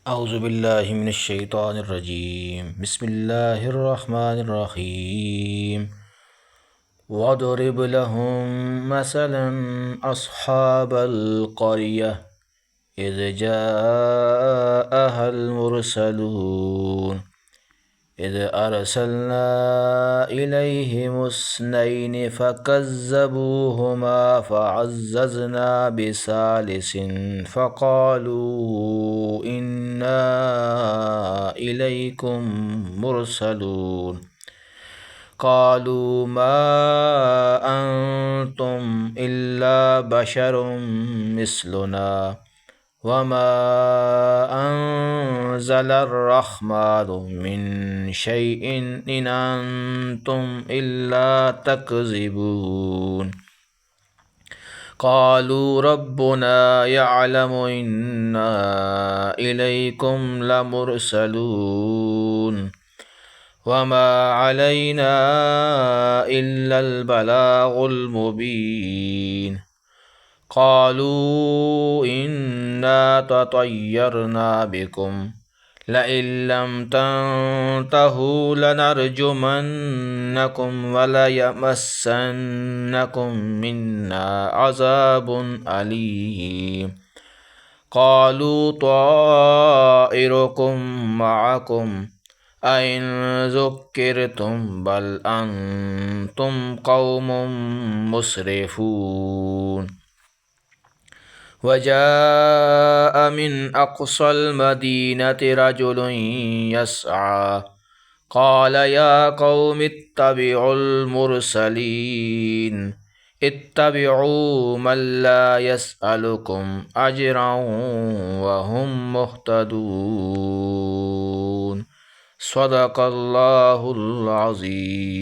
أعوذ بالله من الشيطان الرجيم. بسم الله الرحمن الرحيم. واضرب لهم مثلا أصحاب القرية إذ جاءها المرسلون إذ أرسلنا إليهم اثنين فكذبوهما فعززنا بثالث فقالوا إنا إليكم مرسلون. قالوا ما أنتم إلا بشر مثلنا وما أنزل الرحمن من شيء إن أنتم إلا تكذبون. قالوا ربنا يعلم إنا إليكم لمرسلون وما علينا إلا البلاغ المبين. قالوا إنا تطيرنا بكم لئن لم تنتهوا لنرجمنكم وليمسنكم منا عذاب أليم. قالوا طائركم معكم أئن ذكرتم بل أنتم قوم مسرفون. وجاء من أقصى المدينة رجل يسعى قال يا قوم اتبعوا المرسلين اتبعوا من لا يسألكم أجرا وهم مهتدون. صدق الله العظيم.